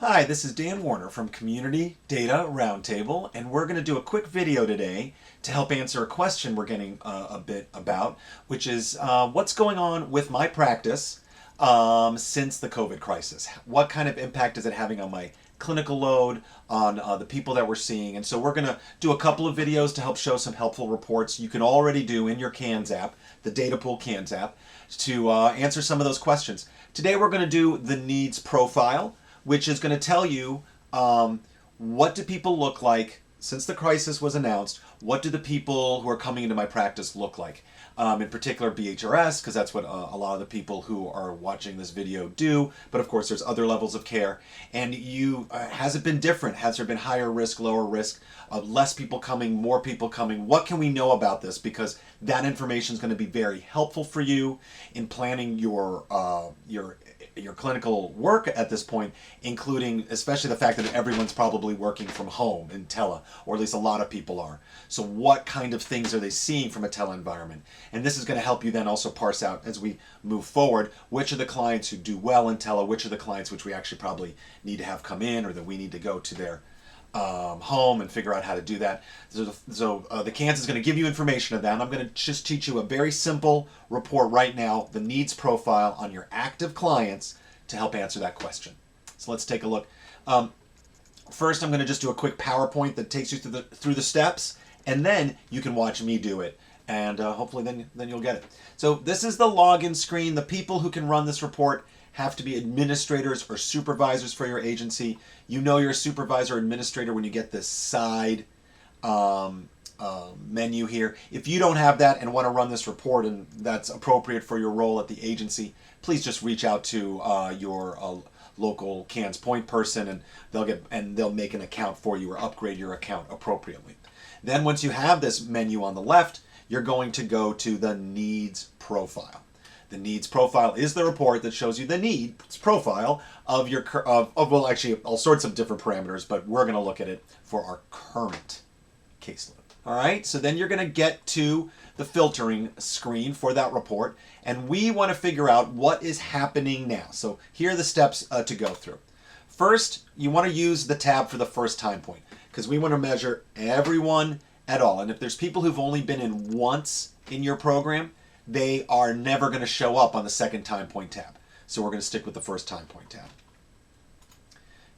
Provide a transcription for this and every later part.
Hi, this is Dan Warner from Community Data Roundtable, and we're going to do a quick video today to help answer a question we're getting a bit about, which is what's going on with my practice since the COVID crisis? What kind of impact is it having on my clinical load, on the people that we're seeing? And so we're going to do a couple of videos to help show some helpful reports you can already do in your CANS app, the DataPool CANS app, to answer some of those questions. Today we're going to do the needs profile, which is going to tell you what do people look like since the crisis was announced. What do the people who are coming into my practice look like? In particular BHRS, because that's what a lot of the people who are watching this video do, but of course there's other levels of care. And has it been different? Has there been higher risk, lower risk, less people coming, more people coming? What can we know about this? Because that information is going to be very helpful for you in planning your clinical work at this point, including especially the fact that everyone's probably working from home in tele, or at least a lot of people are. So what kind of things are they seeing from a tele environment? And this is going to help you then also parse out, as we move forward, which are the clients who do well in tele, which are the clients which we actually probably need to have come in, or that we need to go to their home and figure out how to do that. So the CANS is going to give you information of that. And I'm going to just teach you a very simple report right now, the needs profile on your active clients, to help answer that question. So let's take a look. First, I'm going to just do a quick PowerPoint that takes you through the steps, and then you can watch me do it. And hopefully then you'll get it. So this is the login screen. The people who can run this report have to be administrators or supervisors for your agency. You know you're a supervisor or administrator when you get this side menu here. If you don't have that and want to run this report and that's appropriate for your role at the agency, please just reach out to your local CANS point person, and they'll make an account for you or upgrade your account appropriately. Then once you have this menu on the left, you're going to go to the needs profile. The needs profile is the report that shows you the needs profile of your well, actually all sorts of different parameters, but we're going to look at it for our current caseload. All right, so then you're going to get to the filtering screen for that report, and we want to figure out what is happening now. So here are the steps to go through. First, you want to use the tab for the first time point, because we want to measure everyone at all. And if there's people who've only been in once in your program, they are never going to show up on the second time point tab. So we're going to stick with the first time point tab.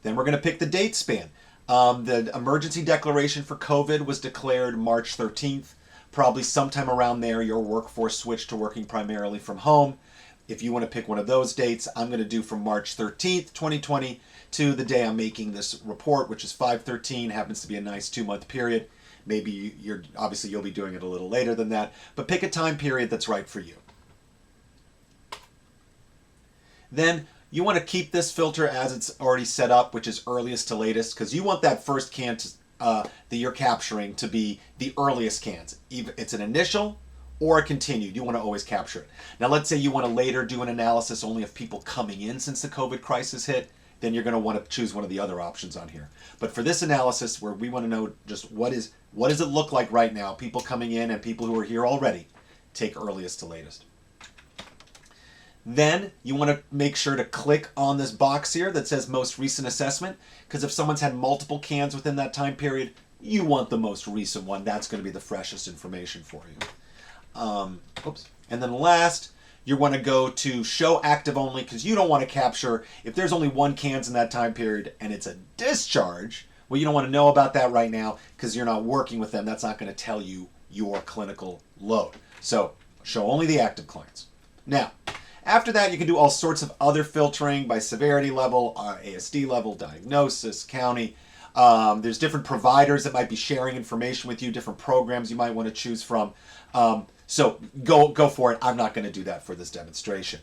Then we're going to pick the date span. The emergency declaration for COVID was declared March 13th. Probably sometime around there, your workforce switched to working primarily from home. If you want to pick one of those dates, I'm going to do from March 13th, 2020 to the day I'm making this report, which is 5/13, happens to be a nice 2-month period. Maybe you'll be doing it a little later than that, but pick a time period that's right for you. Then you want to keep this filter as it's already set up, which is earliest to latest, because you want that first CANS that you're capturing to be the earliest CANS. Either it's an initial or a continued. You want to always capture it. Now let's say you want to later do an analysis only of people coming in since the COVID crisis hit, then you're going to want to choose one of the other options on here. But for this analysis, where we want to know just what does it look like right now, people coming in and people who are here already, take earliest to latest. Then you want to make sure to click on this box here that says most recent assessment, because if someone's had multiple CANs within that time period, you want the most recent one. That's going to be the freshest information for you. And then last, you want to go to show active only, because you don't want to capture, if there's only one CANS in that time period and it's a discharge, well, you don't want to know about that right now because you're not working with them. That's not going to tell you your clinical load. So show only the active clients. Now, after that, you can do all sorts of other filtering by severity level, ASD level, diagnosis, county. There's different providers that might be sharing information with you, different programs you might want to choose from. So go for it. I'm not going to do that for this demonstration.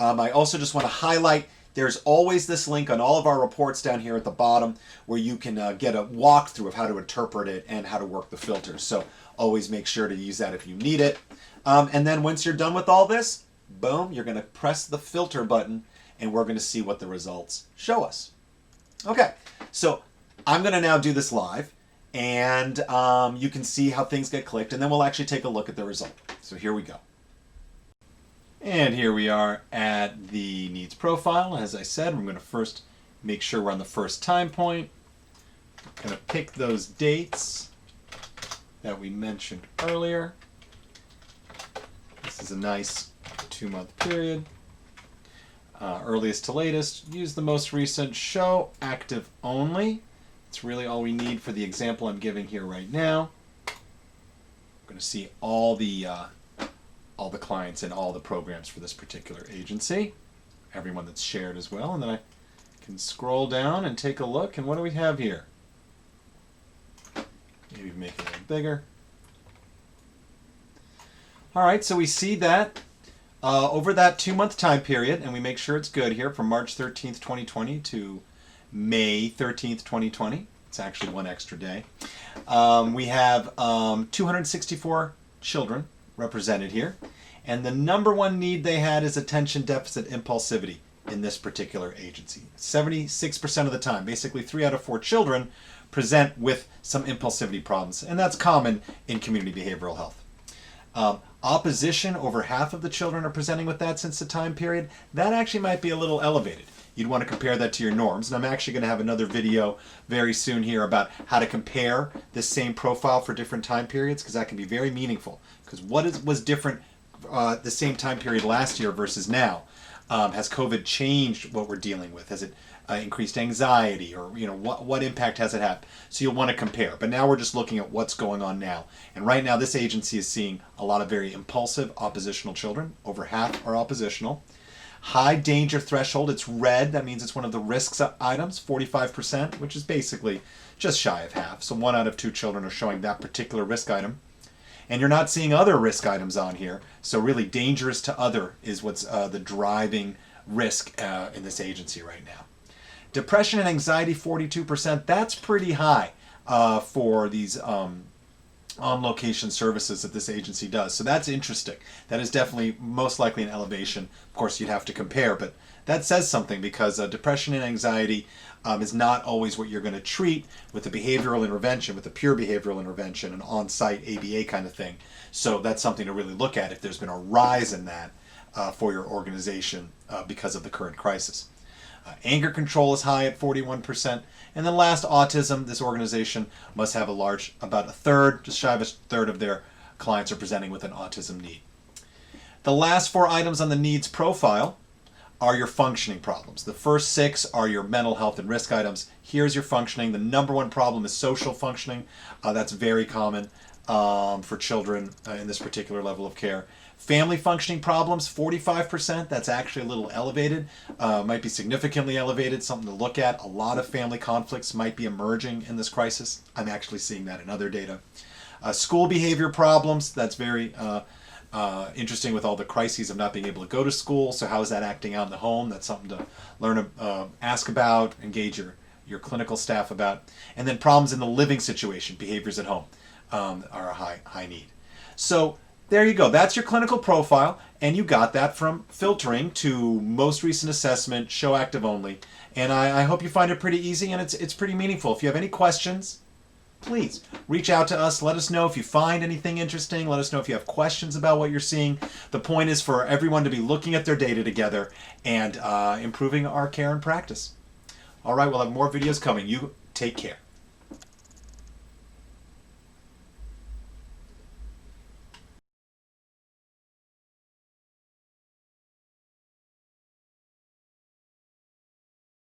I also just want to highlight, there's always this link on all of our reports down here at the bottom where you can get a walkthrough of how to interpret it and how to work the filters. So always make sure to use that if you need it. And then once you're done with all this, boom, you're going to press the filter button and we're going to see what the results show us. Okay, so I'm going to now do this live. And you can see how things get clicked, and then we'll actually take a look at the result. So here we go. And here we are at the needs profile. As I said, we're going to first make sure we're on the first time point. I'm going to pick those dates that we mentioned earlier. This is a nice 2-month period. Earliest to latest, use the most recent, show active only. It's really all we need for the example I'm giving here right now. We're going to see all the clients and all the programs for this particular agency, everyone that's shared as well, and then I can scroll down and take a look, and what do we have here? Maybe make it a little bigger. All right, so we see that over that 2-month time period, and we make sure it's good here, from March 13th, 2020 to May 13th, 2020. It's actually one extra day. We have 264 children represented here, and the number one need they had is attention deficit impulsivity in this particular agency. 76% of the time, basically 3 out of 4 children present with some impulsivity problems, and that's common in community behavioral health. Opposition, over half of the children are presenting with that since the time period. That actually might be a little elevated. You'd want to compare that to your norms, and I'm actually going to have another video very soon here about how to compare this same profile for different time periods, because that can be very meaningful. Because what was different the same time period last year versus now? Has COVID changed what we're dealing with? Has it increased anxiety, or what impact has it had? So you'll want to compare. But now we're just looking at what's going on now. And right now this agency is seeing a lot of very impulsive oppositional children. Over half are oppositional. High danger threshold, it's red. That means it's one of the risks items, 45%, which is basically just shy of half. So 1 out of 2 children are showing that particular risk item. And you're not seeing other risk items on here. So really dangerous to other is what's the driving risk in this agency right now. Depression and anxiety, 42%. That's pretty high for these on-location services that this agency does. So that's interesting. That is definitely most likely an elevation. Of course, you'd have to compare, but that says something, because depression and anxiety is not always what you're going to treat with a behavioral intervention, with a pure behavioral intervention, an on-site ABA kind of thing. So that's something to really look at if there's been a rise in that for your organization because of the current crisis. Anger control is high at 41%. And then last, autism. This organization must have about a third, just shy of a third of their clients are presenting with an autism need. The last 4 items on the needs profile are your functioning problems. The first 6 are your mental health and risk items. Here's your functioning. The number one problem is social functioning. That's very common for children in this particular level of care. Family functioning problems, 45%. That's actually a little elevated. Might be significantly elevated, something to look at. A lot of family conflicts might be emerging in this crisis. I'm actually seeing that in other data. School behavior problems, that's very interesting with all the crises of not being able to go to school. So how is that acting out in the home? That's something to learn, ask about, engage your clinical staff about. And then problems in the living situation, behaviors at home, are a high need. So there you go. That's your clinical profile, and you got that from filtering to most recent assessment, show active only. And I hope you find it pretty easy, and it's pretty meaningful. If you have any questions, please reach out to us. Let us know if you find anything interesting. Let us know if you have questions about what you're seeing. The point is for everyone to be looking at their data together and improving our care and practice. All right, we'll have more videos coming. You take care.